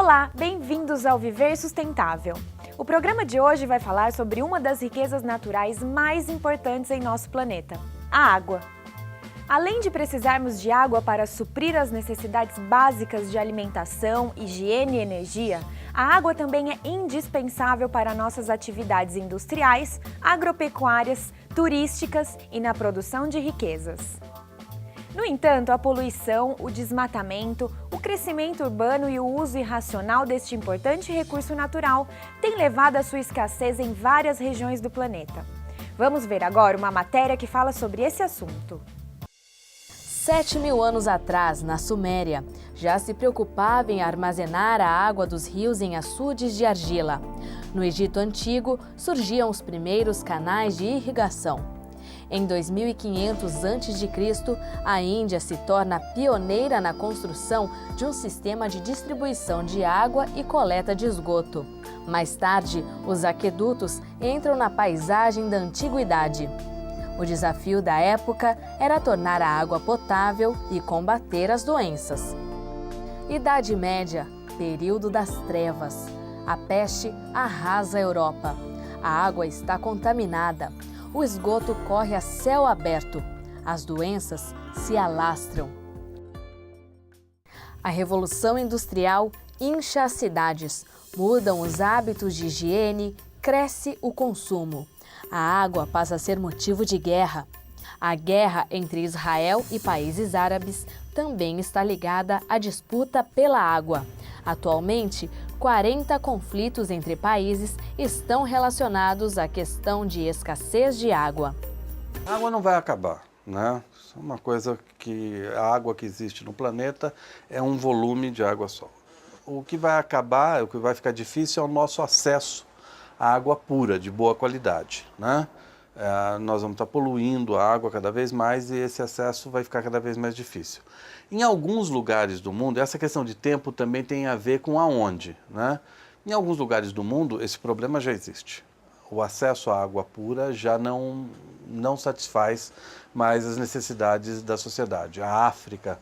Olá, bem-vindos ao Viver Sustentável. O programa de hoje vai falar sobre uma das riquezas naturais mais importantes em nosso planeta, a água. Além de precisarmos de água para suprir as necessidades básicas de alimentação, higiene e energia, a água também é indispensável para nossas atividades industriais, agropecuárias, turísticas e na produção de riquezas. No entanto, a poluição, o desmatamento, o crescimento urbano e o uso irracional deste importante recurso natural têm levado à sua escassez em várias regiões do planeta. Vamos ver agora uma matéria que fala sobre esse assunto. 7.000 anos atrás, na Suméria, já se preocupava em armazenar a água dos rios em açudes de argila. No Egito Antigo, surgiam os primeiros canais de irrigação. Em 2500 a.C., a Índia se torna pioneira na construção de um sistema de distribuição de água e coleta de esgoto. Mais tarde, os aquedutos entram na paisagem da antiguidade. O desafio da época era tornar a água potável e combater as doenças. Idade Média, período das trevas. A peste arrasa a Europa. A água está contaminada. O esgoto corre a céu aberto. As doenças se alastram. A Revolução Industrial incha as cidades, mudam os hábitos de higiene, cresce o consumo. A água passa a ser motivo de guerra. A guerra entre Israel e países árabes também está ligada à disputa pela água. Atualmente, 40 conflitos entre países estão relacionados à questão de escassez de água. A água não vai acabar, né? Isso é uma coisa que a água que existe no planeta é um volume de água só. O que vai acabar, o que vai ficar difícil é o nosso acesso à água pura, de boa qualidade, né? Nós vamos estar poluindo a água cada vez mais e esse acesso vai ficar cada vez mais difícil. Em alguns lugares do mundo, essa questão de tempo também tem a ver com aonde, né? Em alguns lugares do mundo, esse problema já existe. O acesso à água pura já não satisfaz mais as necessidades da sociedade. A África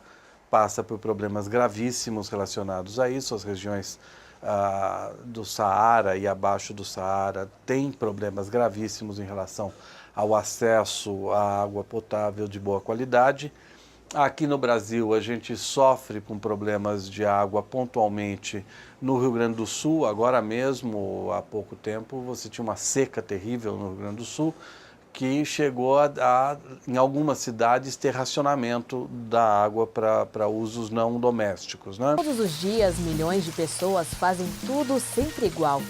passa por problemas gravíssimos relacionados a isso, as regiões do Saara e abaixo do Saara têm problemas gravíssimos em relação ao acesso à água potável de boa qualidade. Aqui no Brasil, a gente sofre com problemas de água pontualmente no Rio Grande do Sul. Agora mesmo, há pouco tempo, você tinha uma seca terrível no Rio Grande do Sul, que chegou em algumas cidades, ter racionamento da água para usos não domésticos, né? Todos os dias, milhões de pessoas fazem tudo sempre igual.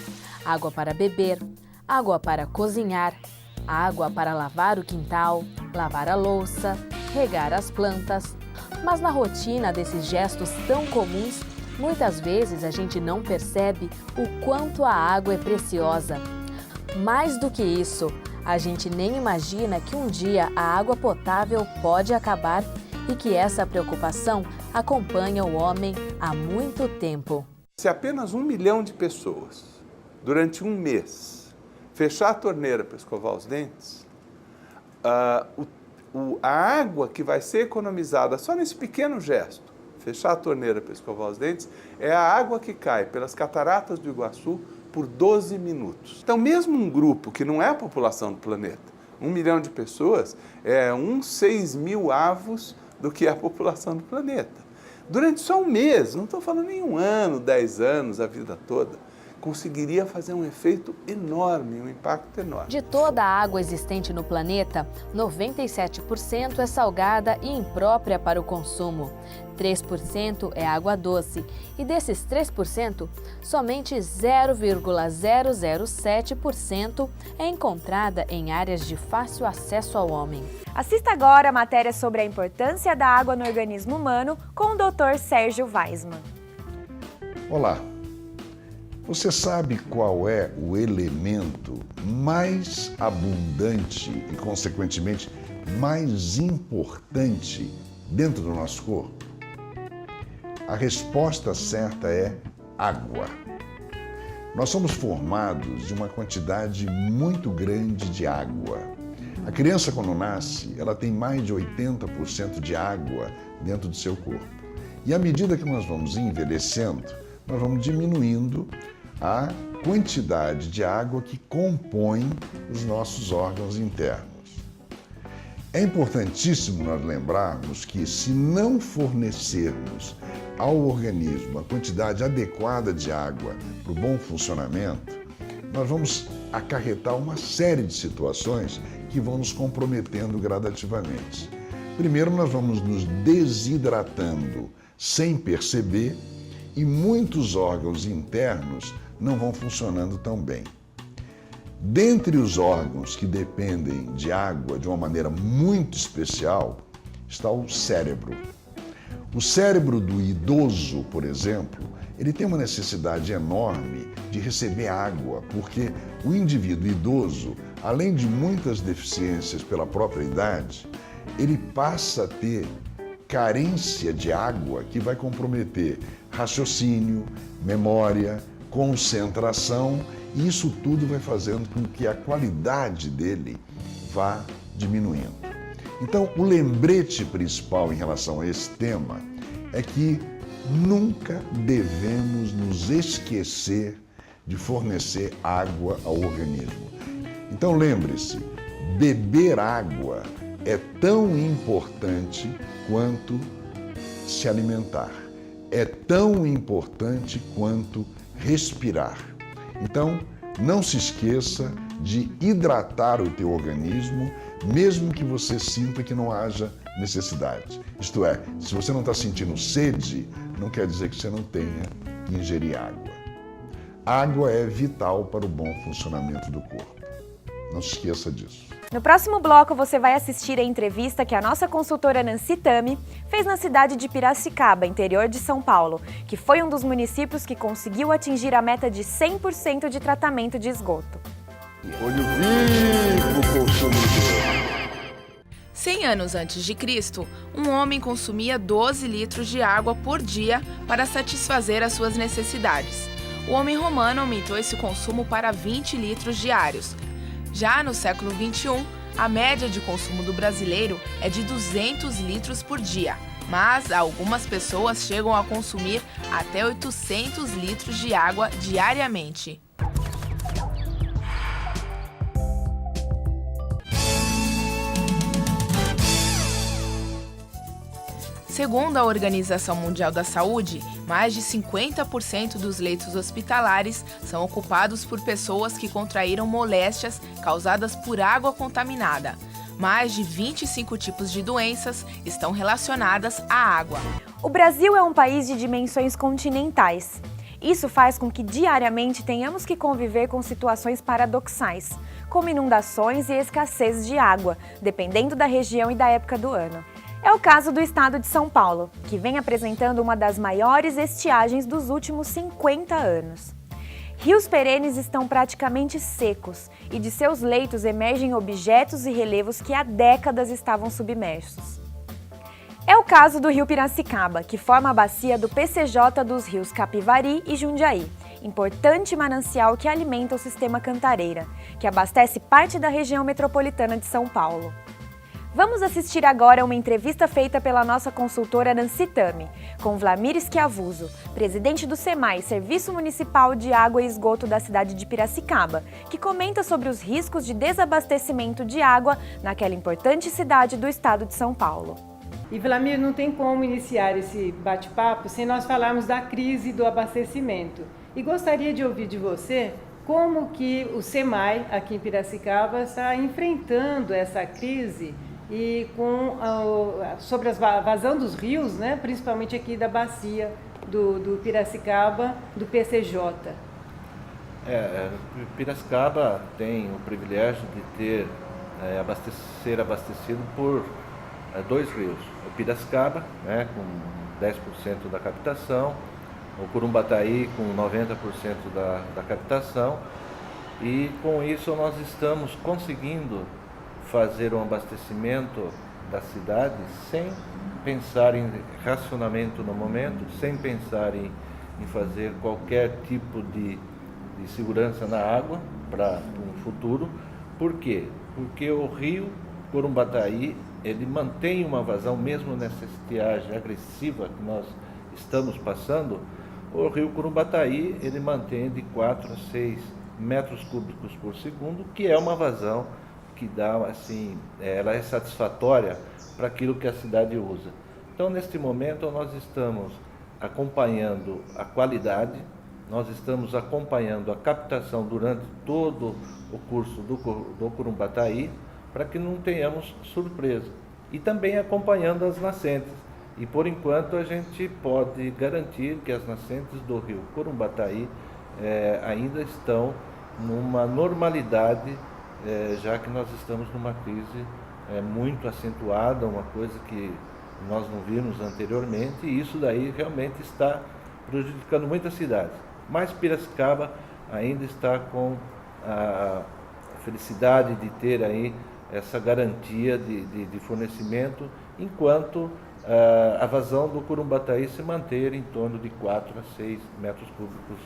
Água para beber, água para cozinhar, água para lavar o quintal, lavar a louça, regar as plantas. Mas na rotina desses gestos tão comuns, muitas vezes a gente não percebe o quanto a água é preciosa. Mais do que isso, a gente nem imagina que um dia a água potável pode acabar e que essa preocupação acompanha o homem há muito tempo. Se apenas 1 milhão de pessoas, durante um mês, fechar a torneira para escovar os dentes, a água que vai ser economizada só nesse pequeno gesto, fechar a torneira para escovar os dentes, é a água que cai pelas cataratas do Iguaçu por 12 minutos. Então, mesmo um grupo que não é a população do planeta, 1 milhão de pessoas, é 6.000 avos do que é a população do planeta. Durante só um mês, não estou falando em 1 ano, 10 anos, a vida toda, conseguiria fazer um efeito enorme, um impacto enorme. De toda a água existente no planeta, 97% é salgada e imprópria para o consumo. 3% é água doce e desses 3%, somente 0,007% é encontrada em áreas de fácil acesso ao homem. Assista agora a matéria sobre a importância da água no organismo humano com o Dr. Sérgio Weismann. Olá! Você sabe qual é o elemento mais abundante e, consequentemente, mais importante dentro do nosso corpo? A resposta certa é água. Nós somos formados de uma quantidade muito grande de água. A criança, quando nasce, ela tem mais de 80% de água dentro do seu corpo. E à medida que nós vamos envelhecendo, nós vamos diminuindo a quantidade de água que compõe os nossos órgãos internos. É importantíssimo nós lembrarmos que, se não fornecermos ao organismo a quantidade adequada de água para o bom funcionamento, nós vamos acarretar uma série de situações que vão nos comprometendo gradativamente. Primeiro, nós vamos nos desidratando sem perceber e muitos órgãos internos não vão funcionando tão bem. Dentre os órgãos que dependem de água de uma maneira muito especial está o cérebro. O cérebro do idoso, por exemplo, ele tem uma necessidade enorme de receber água, porque o indivíduo idoso, além de muitas deficiências pela própria idade, ele passa a ter carência de água que vai comprometer raciocínio, memória, concentração, e isso tudo vai fazendo com que a qualidade dele vá diminuindo. Então, o lembrete principal em relação a esse tema é que nunca devemos nos esquecer de fornecer água ao organismo. Então, lembre-se, beber água é tão importante quanto se alimentar. É tão importante quanto respirar. Então, não se esqueça de hidratar o teu organismo, mesmo que você sinta que não haja necessidade. Isto é, se você não está sentindo sede, não quer dizer que você não tenha que ingerir água. Água é vital para o bom funcionamento do corpo. Não se esqueça disso. No próximo bloco, você vai assistir a entrevista que a nossa consultora Nancy Tami fez na cidade de Piracicaba, interior de São Paulo, que foi um dos municípios que conseguiu atingir a meta de 100% de tratamento de esgoto. Olho vivo, consumidor! 100 anos antes de Cristo, um homem consumia 12 litros de água por dia para satisfazer as suas necessidades. O homem romano aumentou esse consumo para 20 litros diários. Já no século XXI, a média de consumo do brasileiro é de 200 litros por dia, mas algumas pessoas chegam a consumir até 800 litros de água diariamente. Segundo a Organização Mundial da Saúde, mais de 50% dos leitos hospitalares são ocupados por pessoas que contraíram moléstias causadas por água contaminada. Mais de 25 tipos de doenças estão relacionadas à água. O Brasil é um país de dimensões continentais. Isso faz com que diariamente tenhamos que conviver com situações paradoxais, como inundações e escassez de água, dependendo da região e da época do ano. É o caso do estado de São Paulo, que vem apresentando uma das maiores estiagens dos últimos 50 anos. Rios perenes estão praticamente secos e de seus leitos emergem objetos e relevos que há décadas estavam submersos. É o caso do rio Piracicaba, que forma a bacia do PCJ dos rios Capivari e Jundiaí, importante manancial que alimenta o sistema Cantareira, que abastece parte da região metropolitana de São Paulo. Vamos assistir agora a uma entrevista feita pela nossa consultora Nancy Tami, com Vlamir Schiavuso, presidente do SEMAI, Serviço Municipal de Água e Esgoto da cidade de Piracicaba, que comenta sobre os riscos de desabastecimento de água naquela importante cidade do estado de São Paulo. E Vlamir, não tem como iniciar esse bate-papo sem nós falarmos da crise do abastecimento. E gostaria de ouvir de você como que o SEMAI, aqui em Piracicaba, está enfrentando essa crise e sobre a vazão dos rios, né, principalmente aqui da bacia do Piracicaba, do PCJ. Piracicaba tem o privilégio de ser abastecido por dois rios. O Piracicaba, né, com 10% da captação, o Curumbataí com 90% da captação, e com isso nós estamos conseguindo fazer um abastecimento da cidade sem pensar em racionamento no momento, sem pensar em fazer qualquer tipo de segurança na água para um futuro. Por quê? Porque o rio Curumbataí, ele mantém uma vazão, mesmo nessa estiagem agressiva que nós estamos passando, O rio Curumbataí, ele mantém de 4 a 6 metros cúbicos por segundo, que é uma vazão que dá, assim, ela é satisfatória para aquilo que a cidade usa. Então, neste momento, nós estamos acompanhando a qualidade, nós estamos acompanhando a captação durante todo o curso do Curumbataí, para que não tenhamos surpresa. E também acompanhando as nascentes. E, por enquanto, a gente pode garantir que as nascentes do rio Curumbataí ainda estão numa normalidade, já que nós estamos numa crise muito acentuada, uma coisa que nós não vimos anteriormente, e isso daí realmente está prejudicando muitas cidades. Mas Piracicaba ainda está com a felicidade de ter aí essa garantia de fornecimento, enquanto a vazão do Curumbataí se manter em torno de 4 a 6 metros cúbicos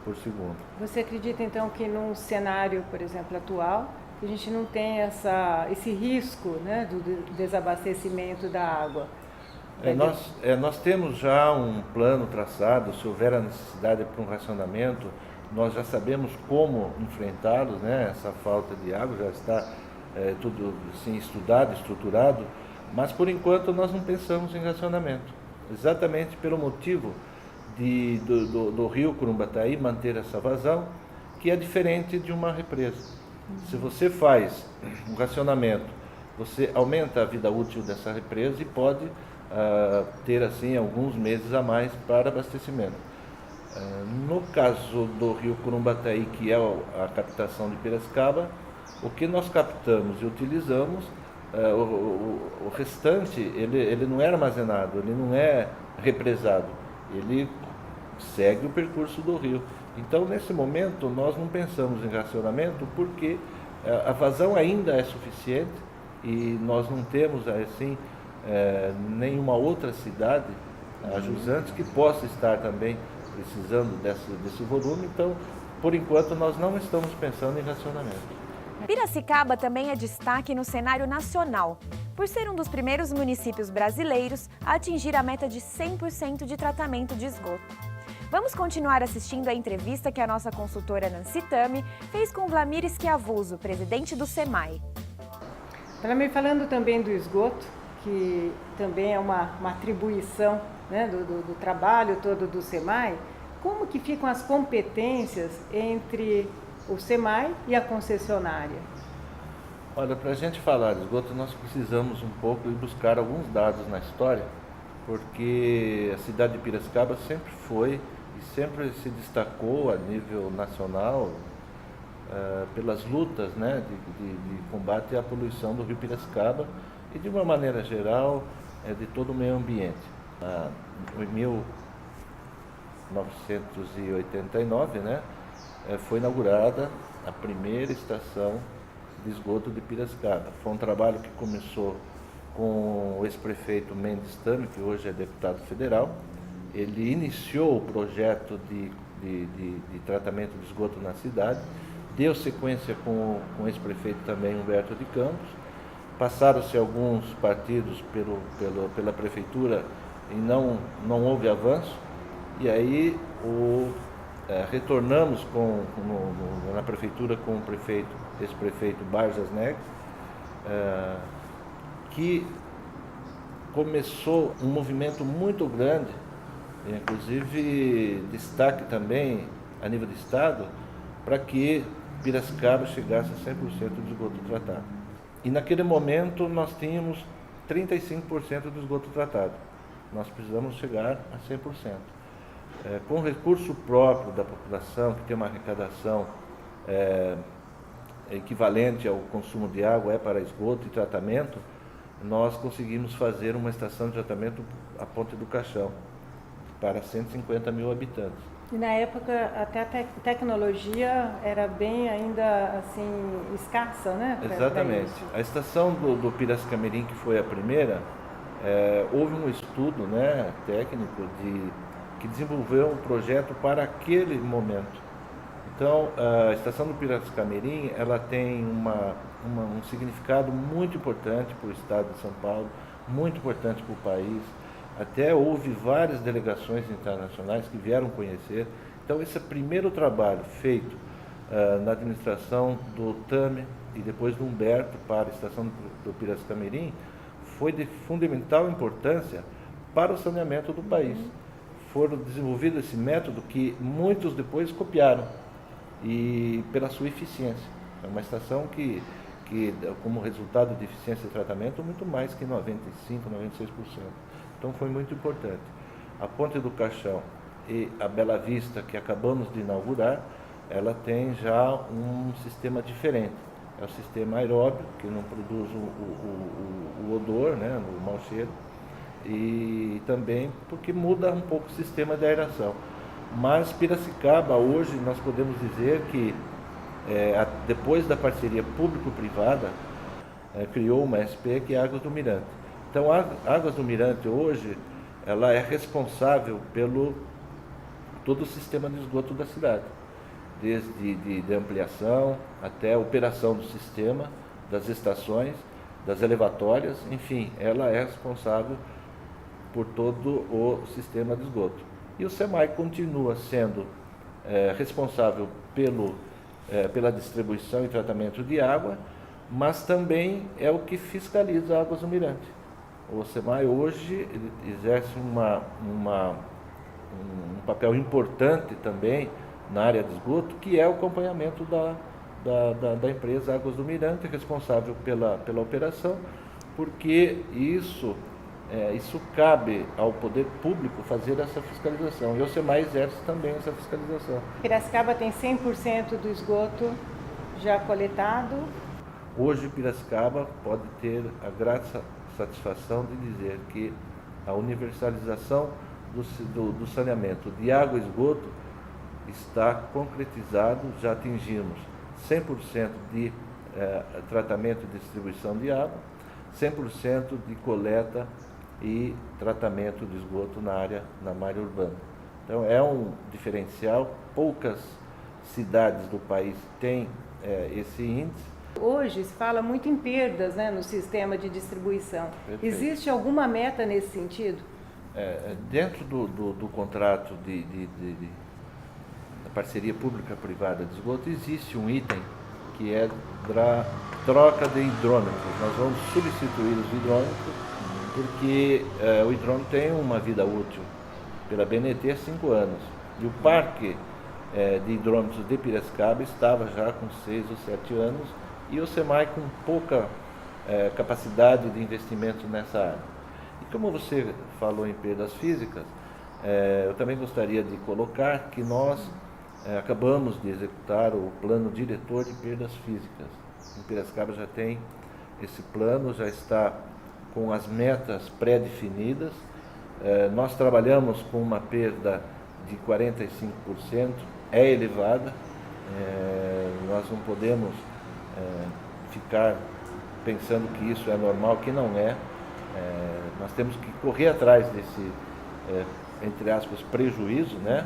por segundo. Você acredita então que num cenário, por exemplo, atual, a gente não tem esse risco, né, do desabastecimento da água? Nós temos já um plano traçado. Se houver a necessidade para um racionamento, nós já sabemos como enfrentá-los, né? Essa falta de água já está tudo assim, estudado, estruturado, mas por enquanto nós não pensamos em racionamento, exatamente pelo motivo do rio Curumbataí manter essa vazão, que é diferente de uma represa. Se você faz um racionamento, você aumenta a vida útil dessa represa e pode ter assim alguns meses a mais para abastecimento. No caso do rio Curumbataí, que é a captação de Piracicaba, o que nós captamos e utilizamos, o restante, ele não é armazenado, ele não é represado, ele segue o percurso do rio. Então, nesse momento, nós não pensamos em racionamento porque a vazão ainda é suficiente e nós não temos, assim, nenhuma outra cidade jusante que possa estar também precisando desse volume. Então, por enquanto, nós não estamos pensando em racionamento. Piracicaba também é destaque no cenário nacional, por ser um dos primeiros municípios brasileiros a atingir a meta de 100% de tratamento de esgoto. Vamos continuar assistindo a entrevista que a nossa consultora Nancy Tami fez com Vlamir Schiavuso, presidente do SEMAI. Vlamir, falando também do esgoto, que também é uma atribuição, né, do trabalho todo do SEMAI, como que ficam as competências entre o SEMAI e a concessionária? Olha, para a gente falar de esgoto, nós precisamos um pouco ir buscar alguns dados na história, porque a cidade de Piracicaba sempre foi e sempre se destacou a nível nacional pelas lutas, né, de combate à poluição do rio Piracicaba e, de uma maneira geral, de todo o meio ambiente. Em 1989, né, foi inaugurada a primeira estação de esgoto de Piracicaba. Foi um trabalho que começou com o ex-prefeito Mendes Tami, que hoje é deputado federal. Ele iniciou o projeto de tratamento de esgoto na cidade, deu sequência com o ex-prefeito também Humberto de Campos. Passaram-se alguns partidos pela prefeitura e não houve avanço. E aí retornamos na prefeitura com o ex-prefeito Barjas Neves, que começou um movimento muito grande, inclusive destaque também a nível de estado, para que Piracicaba chegasse a 100% de esgoto tratado. E naquele momento nós tínhamos 35% do esgoto tratado. Nós precisamos chegar a 100%. Com recurso próprio da população, que tem uma arrecadação equivalente ao consumo de água para esgoto e tratamento, nós conseguimos fazer uma estação de tratamento à Ponte do Caixão, para 150 mil habitantes. E na época até a tecnologia era bem ainda assim escassa, né? Exatamente. A estação do Piracicamirim, que foi a primeira, houve um estudo, né, técnico que desenvolveu um projeto para aquele momento. Então, a estação do Piracicamirim, ela tem um significado muito importante para o estado de São Paulo, muito importante para o país. Até houve várias delegações internacionais que vieram conhecer. Então, esse primeiro trabalho feito na administração do Tame e depois do Humberto para a estação do Piracicamirim foi de fundamental importância para o saneamento do país. Foram desenvolvidos esse método que muitos depois copiaram, e pela sua eficiência. É uma estação que como resultado de eficiência de tratamento, muito mais que 95%, 96%. Então foi muito importante. A Ponte do Caixão e a Bela Vista, que acabamos de inaugurar, ela tem já um sistema diferente. É o sistema aeróbio, que não produz o odor, né, o mau cheiro, e também porque muda um pouco o sistema de aeração. Mas Piracicaba, hoje, nós podemos dizer que, depois da parceria público-privada, criou uma SP, que é a Águas do Mirante. Então, a Águas do Mirante, hoje, ela é responsável pelo todo o sistema de esgoto da cidade, desde de ampliação até a operação do sistema, das estações, das elevatórias, enfim, ela é responsável por todo o sistema de esgoto. E o SEMAI continua sendo responsável pela distribuição e tratamento de água, mas também é o que fiscaliza Águas do Mirante. O SEMAI hoje exerce um papel importante também na área de esgoto, que é o acompanhamento da empresa Águas do Mirante, responsável pela operação, porque isso cabe ao poder público fazer essa fiscalização. E o SEMAI exerce também essa fiscalização. Piracicaba tem 100% do esgoto já coletado. Hoje, Piracicaba pode ter a grata satisfação de dizer que a universalização do saneamento de água e esgoto está concretizado. Já atingimos 100% de tratamento e distribuição de água, 100% de coleta e tratamento de esgoto na malha urbana. Então é um diferencial, poucas cidades do país têm esse índice. Hoje se fala muito em perdas, né, no sistema de distribuição. Perfeito. Existe alguma meta nesse sentido? Dentro do contrato da parceria pública-privada de esgoto, existe um item que é troca de hidrômetros. Nós vamos substituir os hidrômetros, porque o hidrômetro tem uma vida útil pela BNT há 5 anos. E o parque de hidrômetros de Piracicaba estava já com 6 ou 7 anos, e o SEMAI com pouca capacidade de investimento nessa área. E como você falou em perdas físicas, eu também gostaria de colocar que nós acabamos de executar o plano diretor de perdas físicas. Em Piracicaba já tem esse plano, já está com as metas pré-definidas. Nós trabalhamos com uma perda de 45%, é elevada. Nós não podemos ficar pensando que isso é normal, que não é. Nós temos que correr atrás desse, entre aspas, prejuízo, né?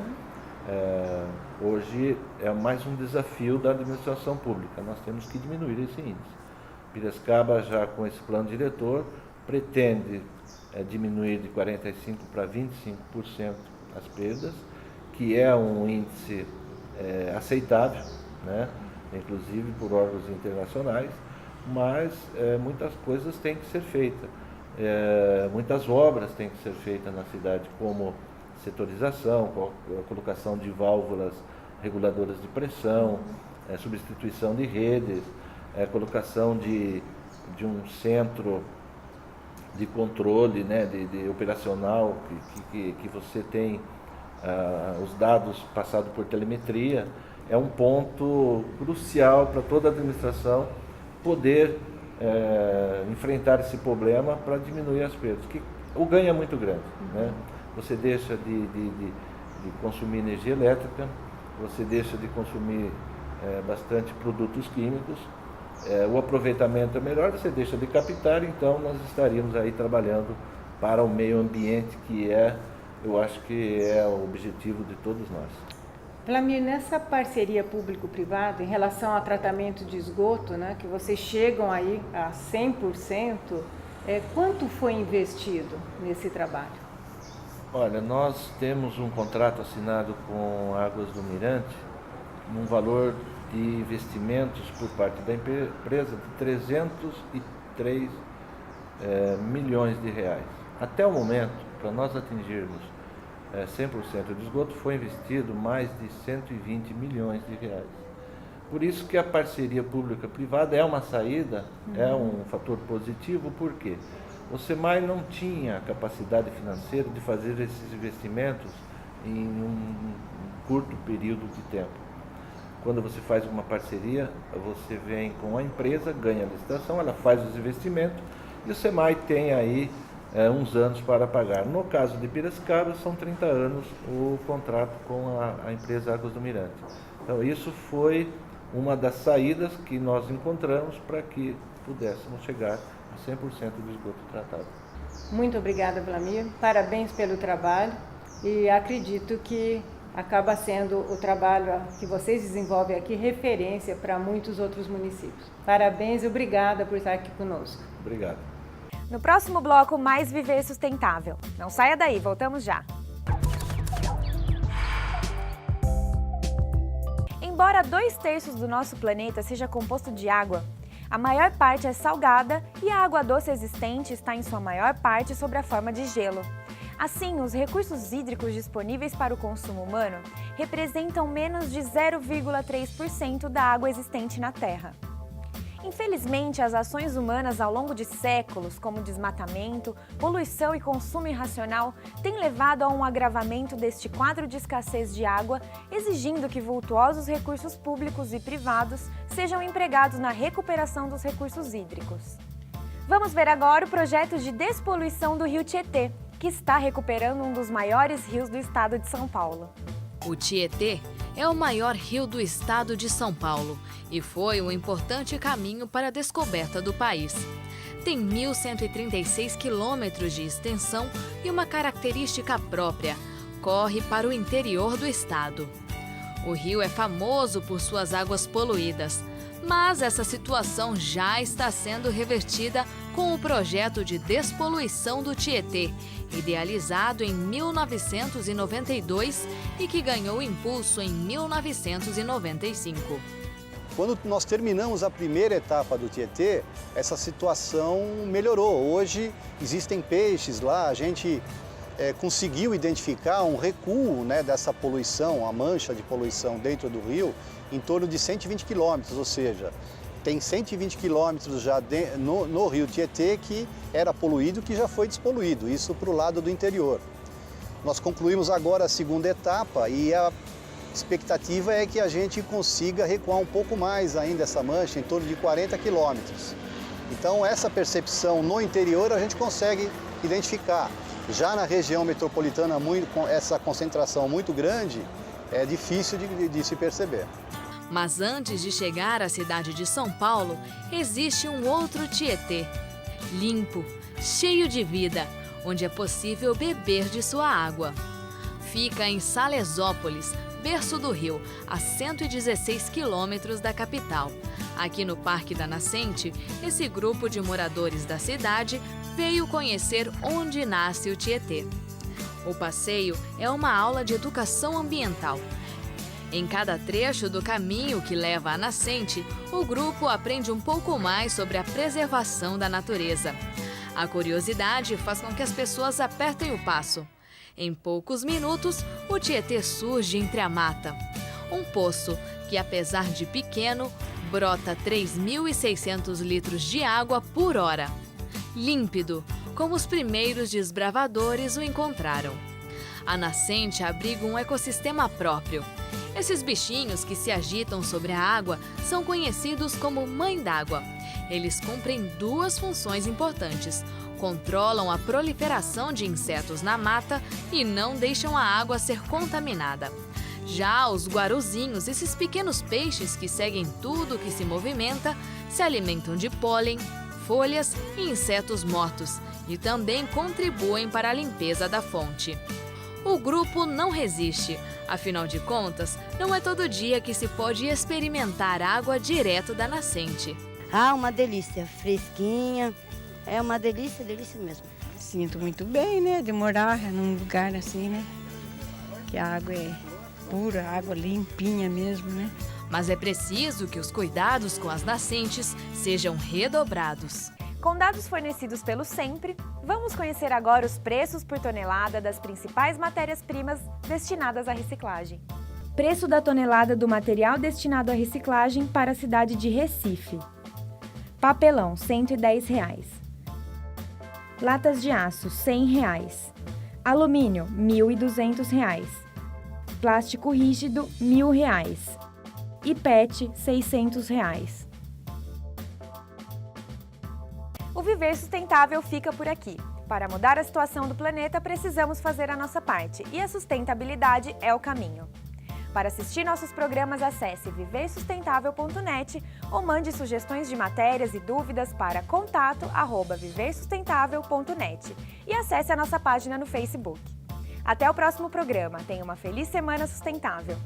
Hoje é mais um desafio da administração pública, nós temos que diminuir esse índice. Piracicaba, já com esse plano diretor, pretende diminuir de 45% para 25% as perdas, que é um índice aceitável, né? Inclusive por órgãos internacionais, mas muitas coisas têm que ser feitas. Muitas obras têm que ser feitas na cidade, como setorização, colocação de válvulas reguladoras de pressão, substituição de redes, colocação de um centro de controle, né, de operacional, que você tem os dados passados por telemetria. É um ponto crucial para toda a administração poder enfrentar esse problema para diminuir as perdas, que o ganho é muito grande, né? Você deixa de consumir energia elétrica, você deixa de consumir bastante produtos químicos, o aproveitamento é melhor, você deixa de captar, então nós estaríamos aí trabalhando para o meio ambiente, que eu acho que é o objetivo de todos nós. Vlamir, nessa parceria público-privada, em relação ao tratamento de esgoto, né, que vocês chegam aí a 100%, quanto foi investido nesse trabalho? Olha, nós temos um contrato assinado com Águas do Mirante, num valor de investimentos por parte da empresa de 303 milhões de reais. Até o momento, para nós atingirmos 100% de esgoto, foi investido mais de 120 milhões de reais. Por isso que a parceria pública-privada é uma saída, é um fator positivo, por quê? O SEMAI não tinha capacidade financeira de fazer esses investimentos em um curto período de tempo. Quando você faz uma parceria, você vem com a empresa, ganha a licitação, ela faz os investimentos e o SEMAI tem aí uns anos para pagar. No caso de Piracicaba, são 30 anos o contrato com a empresa Águas do Mirante. Então, isso foi uma das saídas que nós encontramos para que pudéssemos chegar a 100% do esgoto tratado. Muito obrigada, Vlamir. Parabéns pelo trabalho e acredito que acaba sendo o trabalho que vocês desenvolvem aqui referência para muitos outros municípios. Parabéns e obrigada por estar aqui conosco. Obrigado. No próximo bloco, mais Viver Sustentável. Não saia daí, voltamos já. Embora 2/3 do nosso planeta seja composto de água, a maior parte é salgada e a água doce existente está em sua maior parte sob a forma de gelo. Assim, os recursos hídricos disponíveis para o consumo humano representam menos de 0,3% da água existente na Terra. Infelizmente, as ações humanas ao longo de séculos, como desmatamento, poluição e consumo irracional, têm levado a um agravamento deste quadro de escassez de água, exigindo que vultuosos recursos públicos e privados sejam empregados na recuperação dos recursos hídricos. Vamos ver agora o projeto de despoluição do Rio Tietê, que está recuperando um dos maiores rios do estado de São Paulo. O Tietê é o maior rio do estado de São Paulo e foi um importante caminho para a descoberta do país. Tem 1.136 quilômetros de extensão e uma característica própria: corre para o interior do estado. O rio é famoso por suas águas poluídas, mas essa situação já está sendo revertida com o projeto de despoluição do Tietê, idealizado em 1992 e que ganhou impulso em 1995. Quando nós terminamos a primeira etapa do Tietê, essa situação melhorou. Hoje existem peixes lá, a gente conseguiu identificar um recuo, dessa poluição, a mancha de poluição dentro do rio, em torno de 120 quilômetros, ou seja, tem 120 quilômetros já no rio Tietê que era poluído, que já foi despoluído, isso para o lado do interior. Nós concluímos agora a segunda etapa e a expectativa é que a gente consiga recuar um pouco mais ainda essa mancha, em torno de 40 quilômetros. Então essa percepção no interior a gente consegue identificar. Já na região metropolitana, com essa concentração muito grande, é difícil de se perceber. Mas antes de chegar à cidade de São Paulo, existe um outro Tietê, limpo, cheio de vida, onde é possível beber de sua água. Fica em Salesópolis, berço do rio, a 116 quilômetros da capital. Aqui no Parque da Nascente, esse grupo de moradores da cidade veio conhecer onde nasce o Tietê. O passeio é uma aula de educação ambiental. Em cada trecho do caminho que leva à nascente, o grupo aprende um pouco mais sobre a preservação da natureza. A curiosidade faz com que as pessoas apertem o passo. Em poucos minutos, o Tietê surge entre a mata. Um poço que, apesar de pequeno, brota 3.600 litros de água por hora. Límpido, como os primeiros desbravadores o encontraram. A nascente abriga um ecossistema próprio. Esses bichinhos que se agitam sobre a água são conhecidos como mãe d'água. Eles cumprem duas funções importantes: controlam a proliferação de insetos na mata e não deixam a água ser contaminada. Já os guaruzinhos, esses pequenos peixes que seguem tudo que se movimenta, se alimentam de pólen, folhas e insetos mortos e também contribuem para a limpeza da fonte. O grupo não resiste. Afinal de contas, não é todo dia que se pode experimentar água direto da nascente. Ah, uma delícia, fresquinha, é uma delícia, delícia mesmo. Sinto muito bem, né, de morar num lugar assim, né, que a água é pura, água limpinha mesmo, né. Mas é preciso que os cuidados com as nascentes sejam redobrados. Com dados fornecidos pelo Sempre, vamos conhecer agora os preços por tonelada das principais matérias-primas destinadas à reciclagem. Preço da tonelada do material destinado à reciclagem para a cidade de Recife. Papelão, R$ 110. Latas de aço, R$ 100. Alumínio, R$ 1.200. Plástico rígido, R$ 1.000. E PET, R$ 600. O Viver Sustentável fica por aqui. Para mudar a situação do planeta, precisamos fazer a nossa parte e a sustentabilidade é o caminho. Para assistir nossos programas, acesse viversustentável.net ou mande sugestões de matérias e dúvidas para contato@viversustentável.net e acesse a nossa página no Facebook. Até o próximo programa. Tenha uma feliz semana sustentável.